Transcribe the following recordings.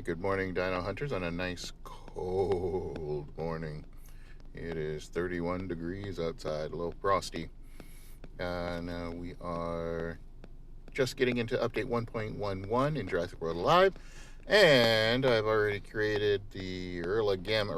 Good morning, Dino Hunters, on a nice cold morning. It is 31 degrees outside, a little frosty. Now we are just getting into update 1.11 in Jurassic World Alive, and I've already created the Erla Gamma,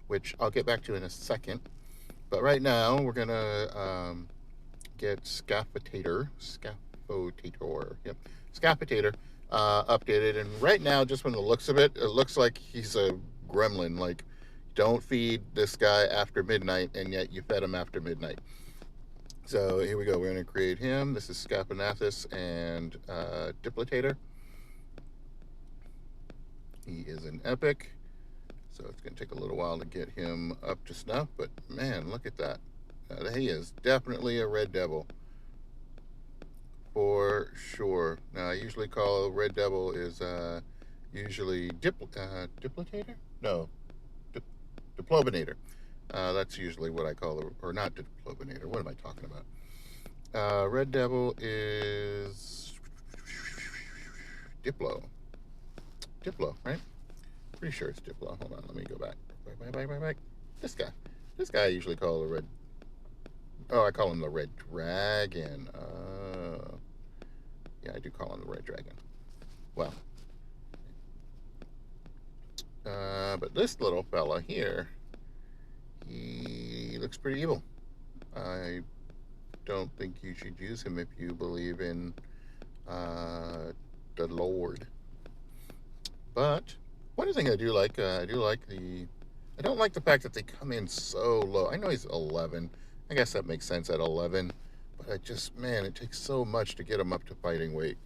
which I'll get back to in a second. But right now, we're gonna get Scapitator updated. And right now, just from the looks of it, it looks like he's a gremlin. Like, don't feed this guy after midnight, and yet you fed him after midnight. So here we go. We're going to create him. This is Scapinathus and Diplatator. He is an epic, so it's going to take a little while to get him up to snuff. But man, look at that. He is definitely a red devil. For sure. Now, I usually call Red Devil is usually Diplatator? No, Diplobinator. That's usually what I call it, or not Diplobinator. What am I talking about? Red Devil is Diplo, right? Pretty sure it's Diplo. Hold on, let me go back. Back. This guy I usually call the Red. Oh, I call him the Red Dragon. Yeah, I do call him the Red Dragon. Well, but this little fella here, he looks pretty evil. I don't think you should use him if you believe in the Lord. But one thing I do like, I don't like the fact that they come in so low. I know he's 11. I guess that makes sense at 11. But it takes so much to get him up to fighting weight.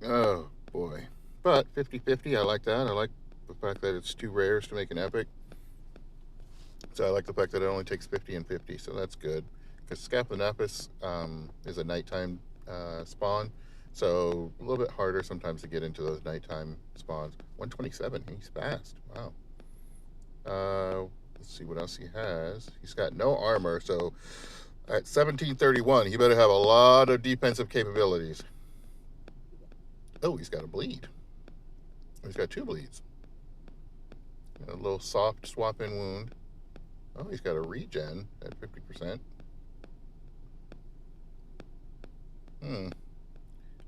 Oh, boy. But 50-50, I like that. I like the fact that it's 2 rares to make an epic. So I like the fact that it only takes 50 and 50, so that's good. Because Scapinathus is a nighttime spawn, so a little bit harder sometimes to get into those nighttime spawns. 127, he's fast. Wow. Let's see what else he has. He's got no armor, so at 1731, he better have a lot of defensive capabilities. Oh, he's got a bleed. He's got 2 bleeds. A little soft swap-in wound. Oh, he's got a regen at 50%.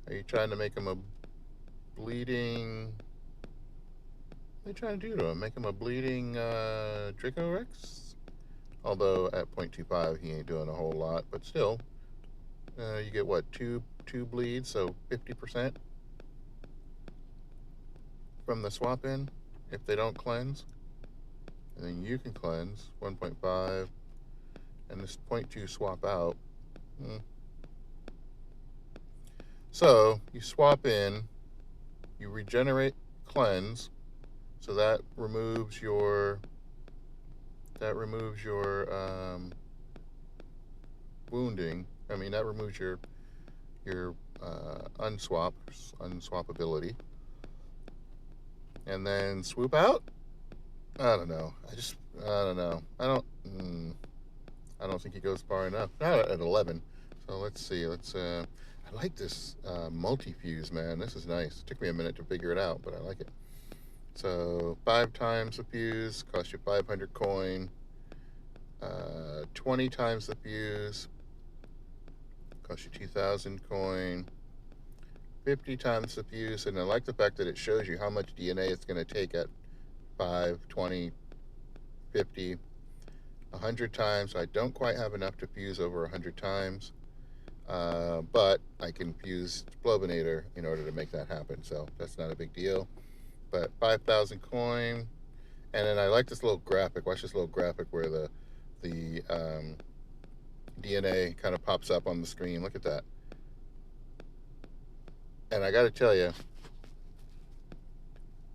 Are you trying to make him a bleeding... What are you trying to do to him? Make him a bleeding Draco Rex? Although at 0.25 he ain't doing a whole lot, but still, you get what, two bleeds, so 50% from the swap in if they don't cleanse, and then you can cleanse 1.5, and this 0.2 swap out. So you swap in, you regenerate cleanse, so that removes your wounding. I mean, that removes your unswapability. And then swoop out? I don't know. I don't know. I don't think he goes far enough. Not at 11. So let's see. I like this multi-fuse, man. This is nice. It took me a minute to figure it out, but I like it. So 5 times the fuse costs you 500 coin. 20 times the fuse costs you 2,000 coin. 50 times the fuse, and I like the fact that it shows you how much DNA it's going to take at 5, 20, 50, 100 times. I don't quite have enough to fuse over 100 times, but I can fuse Diplobinator in order to make that happen, so that's not a big deal. But 5,000 coin, and then I like this little graphic. Watch this little graphic where the DNA kind of pops up on the screen. Look at that. And I got to tell you,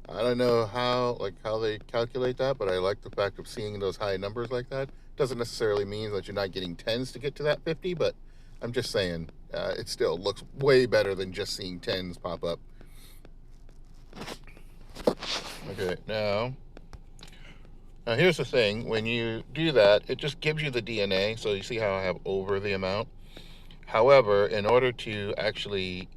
I don't know how they calculate that, but I like the fact of seeing those high numbers like that. Doesn't necessarily mean that you're not getting 10s to get to that 50, but I'm just saying it still looks way better than just seeing 10s pop up. Okay, now here's the thing. When you do that, it just gives you the DNA. So you see how I have over the amount. However, in order to actually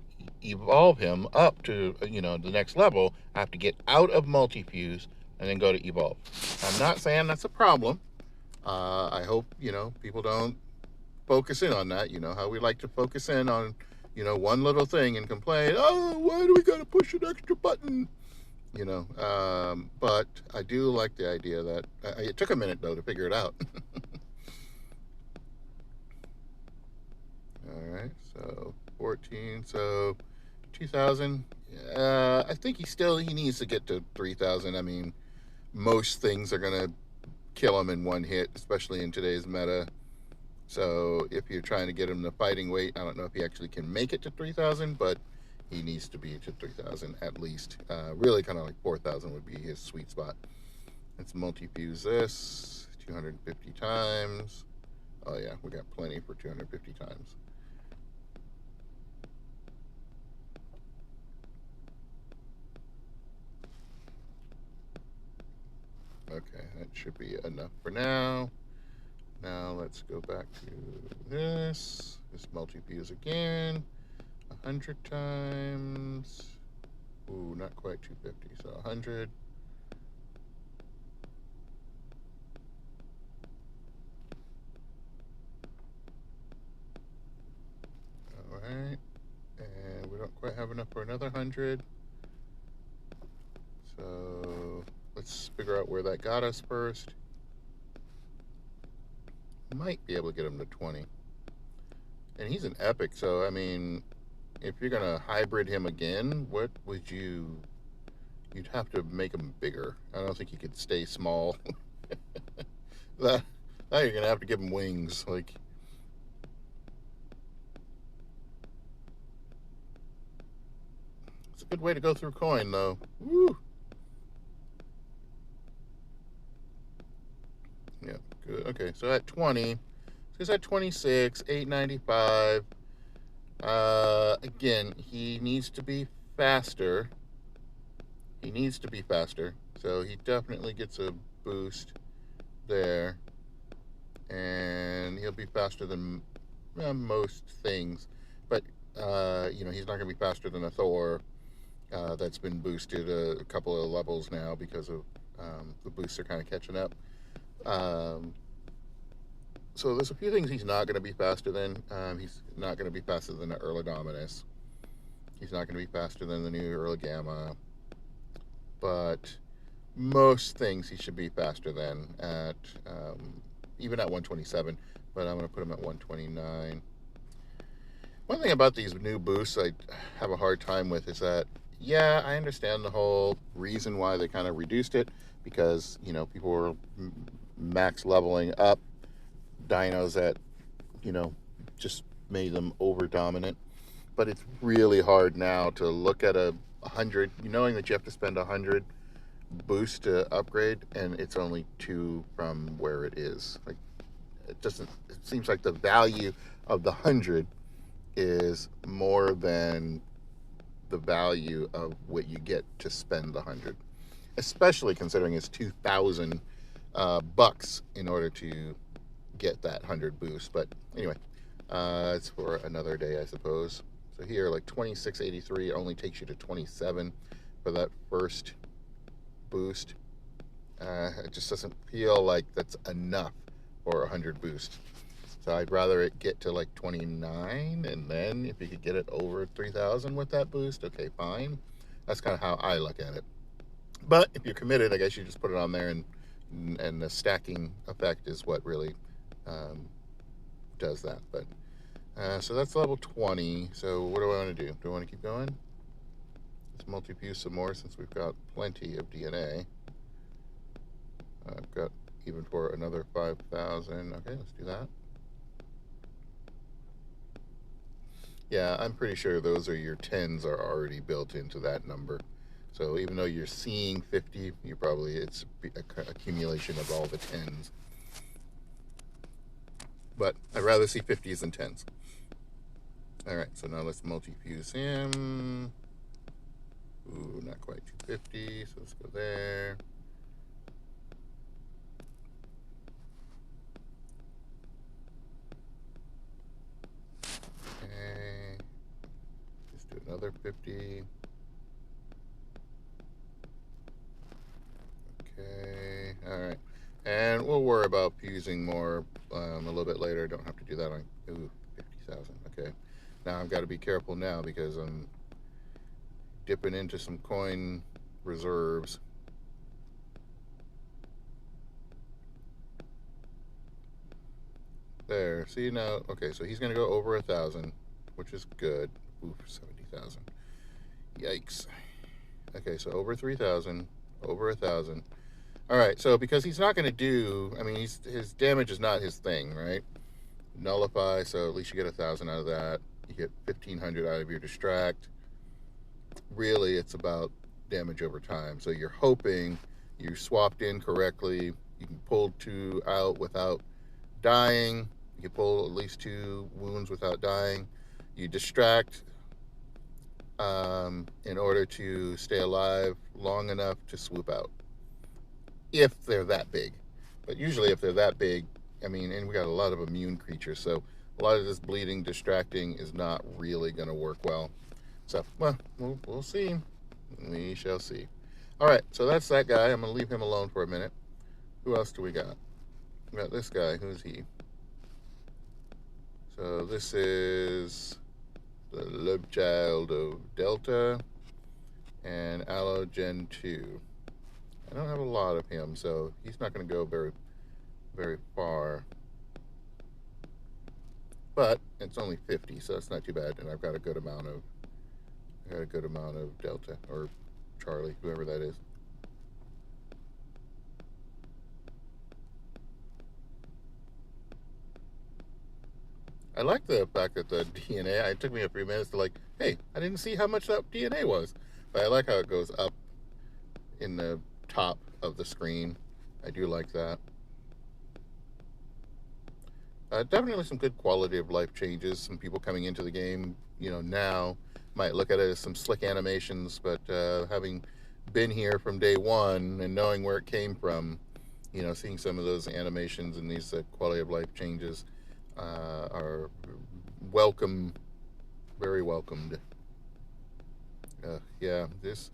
evolve him up to, the next level, I have to get out of multi-fuse and then go to evolve. I'm not saying that's a problem. I hope, people don't focus in on that. You know how we like to focus in on, one little thing and complain, oh, why do we got to push an extra button? But I do like the idea that it took a minute though to figure it out. All right, so 14, so 2,000. I think he needs to get to 3,000. I mean, most things are gonna kill him in one hit, especially in today's meta. So if you're trying to get him to fighting weight, I don't know if he actually can make it to 3,000, but he needs to be to 3,000 at least. Really kind of like 4,000 would be his sweet spot. Let's multi-fuse this 250 times. Oh yeah, we got plenty for 250 times. Okay, that should be enough for now. Now let's go back to this. This multi-fuse again. 100 times. Ooh, not quite 250, so 100. All right, and we don't quite have enough for another 100. So let's figure out where that got us first. Might be able to get him to 20. And he's an epic, so I mean, if you're gonna hybrid him again, what would you'd have to make him bigger. I don't think he could stay small. that Now you're gonna have to give him wings. Like, it's a good way to go through coin though. Woo. Yeah, good. Okay, so at 20, so he's at 26, 895. Again, he needs to be faster. So he definitely gets a boost there. And he'll be faster than most things. But, he's not going to be faster than a Thor that's been boosted a couple of levels now because of the boosts are kind of catching up. So there's a few things he's not going to be faster than. He's not going to be faster than the Early Dominus. He's not going to be faster than the new Early Gamma. But most things he should be faster than at, even at 127. But I'm going to put him at 129. One thing about these new boosts I have a hard time with is that, yeah, I understand the whole reason why they kind of reduced it, because, people were max leveling up dinos that, just made them over dominant. But it's really hard now to look at a 100, knowing that you have to spend 100 boost to upgrade, and it's only 2 from where it is. Like, it seems like the value of the 100 is more than the value of what you get to spend the 100, especially considering it's 2,000 bucks in order to get that 100 boost. But anyway, it's for another day, I suppose. So here, like 2683 only takes you to 27 for that first boost. It just doesn't feel like that's enough for 100 boost. So I'd rather it get to like 29, and then if you could get it over 3,000 with that boost, okay, fine. That's kind of how I look at it. But if you're committed, I guess you just put it on there, and the stacking effect is what really does that. But so that's level 20. So what do I want to do? Do I want to keep going? Let's multi-fuse some more since we've got plenty of DNA. I've got even for another 5,000. Okay, let's do that. Yeah, I'm pretty sure those are your 10s are already built into that number. So even though you're seeing 50, it's accumulation of all the 10s. But I'd rather see 50s than 10s. All right, so now let's multi-fuse him. Ooh, not quite 250, so let's go there. Okay, let's do Another 50. Okay, all right. And we'll worry about fusing more a little bit later. Don't have to do that on 50,000. Okay. Now I've got to be careful now because I'm dipping into some coin reserves. There. See now? Okay, so he's going to go over 1,000, which is good. Oof, 70,000. Yikes. Okay, so over 3,000, over 1,000. All right, so because he's not going to do, I mean, his damage is not his thing, right? Nullify, so at least you get 1,000 out of that. You get 1,500 out of your distract. Really, it's about damage over time. So you're hoping you swapped in correctly. You can pull 2 out without dying. You can pull at least 2 wounds without dying. You distract in order to stay alive long enough to swoop out. If they're that big. But usually if they're that big, I mean, and we got a lot of immune creatures, so a lot of this bleeding, distracting is not really going to work well. So, well, we'll see. We shall see. All right, so that's that guy. I'm going to leave him alone for a minute. Who else do we got? We got this guy. Who's he? So this is the love child of Delta and Allo Gen 2. I don't have a lot of him, so he's not going to go very, very far. But it's only 50, so it's not too bad. And I've got a good amount of Delta or Charlie, whoever that is. I like the fact that the DNA, it took me a few minutes to like, hey, I didn't see how much that DNA was. But I like how it goes up in the top of the screen. I do like that. Definitely some good quality of life changes. Some people coming into the game, now might look at it as some slick animations, but having been here from day one and knowing where it came from, seeing some of those animations and these quality of life changes are welcome, very welcomed. Yeah, this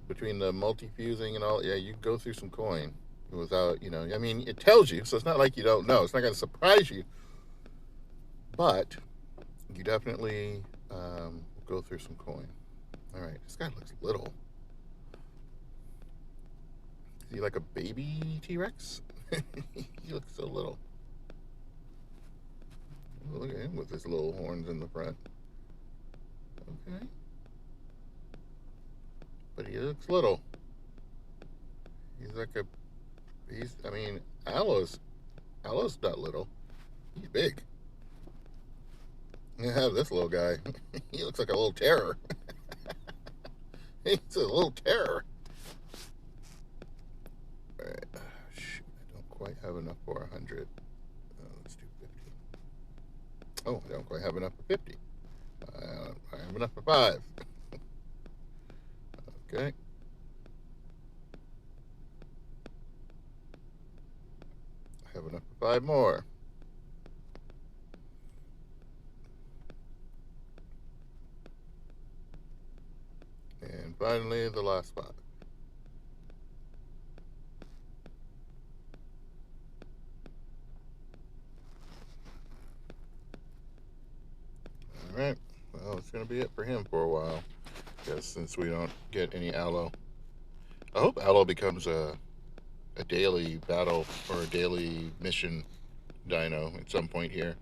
between the multi-fusing and all, yeah, you go through some coin without, I mean, it tells you, so it's not like you don't know. It's not going to surprise you, but you definitely go through some coin. All right, this guy looks little. Is he like a baby T-Rex? He looks so little. Look at him with his little horns in the front. Okay. But he looks little. I mean, Allo's not little. He's big. You have this little guy. He looks like a little terror. He's a little terror. All right. Shoot, I don't quite have enough for 100. Let's do 50. Oh, I don't quite have enough for 50. I have enough for 5. Okay. I have enough for 5 more. And finally, the last 5. All right. Well, it's going to be it for him for a while. I guess since we don't get any Allo. I hope Allo becomes a daily battle or a daily mission dino at some point here,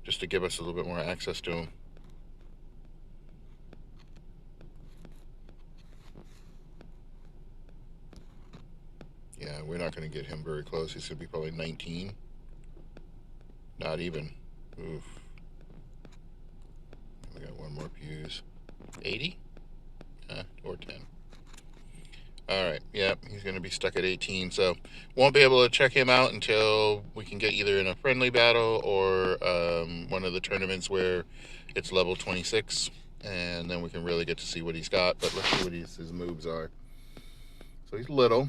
just to give us a little bit more access to him. Yeah, we're not going to get him very close. He's going to be probably 19. Not even. Oof. We got one more fuse. 80? Or 10. Alright, yep, he's going to be stuck at 18, so won't be able to check him out until we can get either in a friendly battle or one of the tournaments where it's level 26, and then we can really get to see what he's got. But let's see what his moves are. So he's little.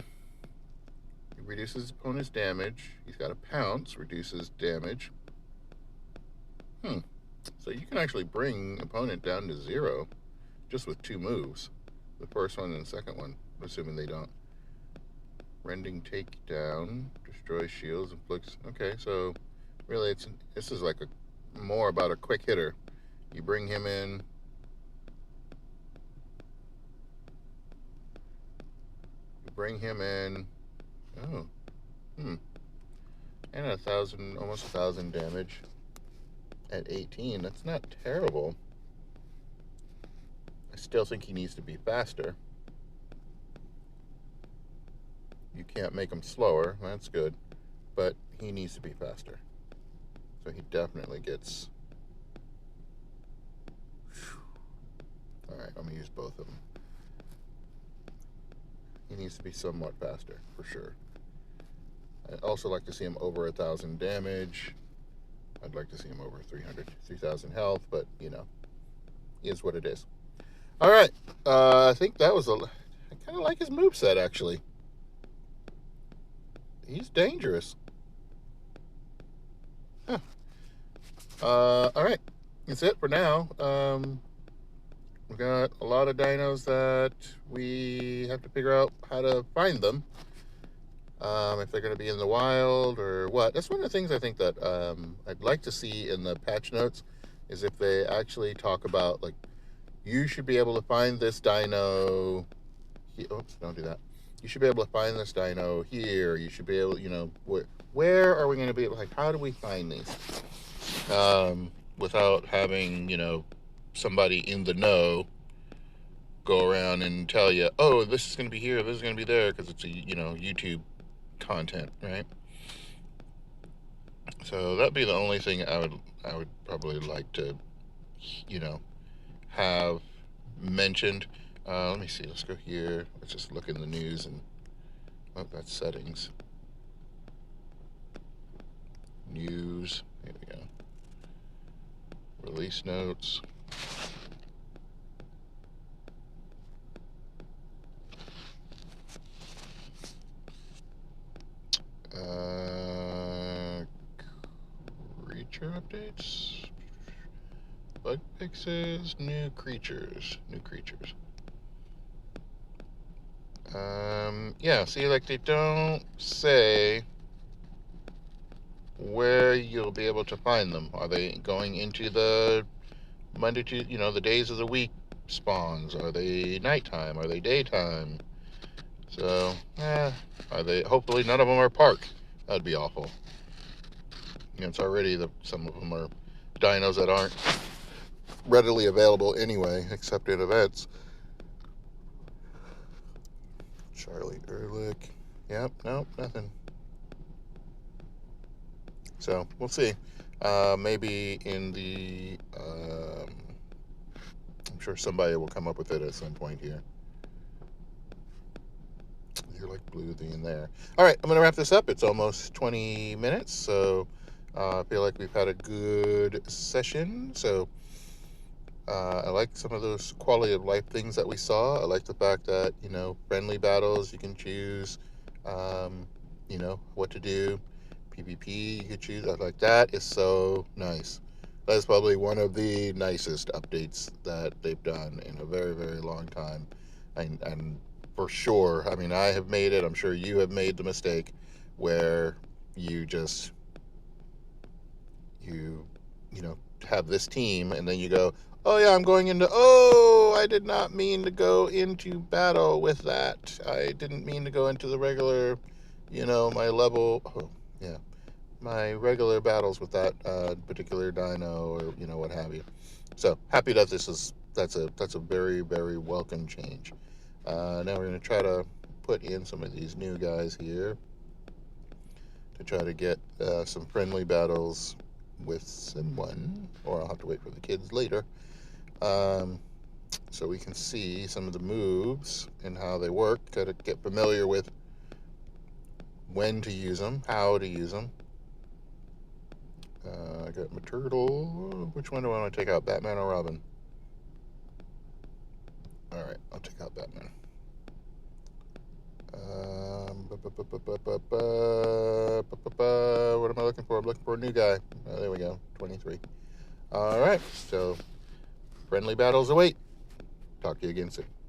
He reduces opponent's damage. He's got a pounce, reduces damage. So you can actually bring opponent down to 0 just with 2 moves. The first one and the second one, assuming they don't. Rending takedown, destroy shields, inflicts. Okay, so really, this is like more about a quick hitter. You bring him in. Oh, and almost 1,000 damage at 18. That's not terrible. I still think he needs to be faster. You can't make him slower. That's good. But he needs to be faster. So he definitely gets... Alright, I'm going to use both of them. He needs to be somewhat faster, for sure. I'd also like to see him over 1,000 damage. I'd like to see him over 3,000 health, but, you know, is what it is. Alright, I think that was I kind of like his moveset, actually. He's dangerous. Huh. Alright, that's it for now. We've got a lot of dinos that we have to figure out how to find them. If they're going to be in the wild or what. That's one of the things I think that I'd like to see in the patch notes is if they actually talk about, like, you should be able to find this dino. Oops, don't do that. You should be able to find this dino here. You should be able, you know, where are we going to be? Like, how do we find these? Without having, you know, somebody in the know go around and tell you, oh, this is going to be here, this is going to be there, because it's a, you know, YouTube content, right? So that'd be the only thing I would probably like to, you know, have mentioned. Let me see, let's go here, let's just look in the news, and oh, that's settings, news, here we go, release notes. Creature updates, bug fixes, new creatures. Yeah, see, like, they don't say where you'll be able to find them. Are they going into the Monday to, you know, the days of the week spawns? Are they nighttime? Are they daytime? So, are they, hopefully none of them are park. That'd be awful. You know, it's already some of them are dinos that aren't readily available anyway, except at events. Charlie Ehrlich. Yep, nope, nothing. So, we'll see. Maybe in the... I'm sure somebody will come up with it at some point here. You're like blue in there. All right, I'm going to wrap this up. It's almost 20 minutes, so I feel like we've had a good session. So I like some of those quality of life things that we saw. I like the fact that, you know, friendly battles, you can choose, you know, what to do. PvP, you could choose. I like that. It's so nice. That's probably one of the nicest updates that they've done in a very, very long time. And for sure, I mean, I have made it. I'm sure you have made the mistake where you just, you know, have this team and then you go, oh yeah, I'm going into, oh, I did not mean to go into battle with that. I didn't mean to go into the regular, you know, my level, oh, yeah, my regular battles with that particular dino, or, you know, what have you. So happy that that's a very, very welcome change. Now we're going to try to put in some of these new guys here to try to get some friendly battles with someone, or I'll have to wait for the kids later, so we can see some of the moves and how they work. Got to get familiar with when to use them, how to use them. I got my turtle. Which one do I want to take out, Batman or Robin? Alright, I'll take out Batman. What am I looking for? I'm looking for a new guy. Oh, there we go, 23. Alright, so friendly battles await. talk to you again soon.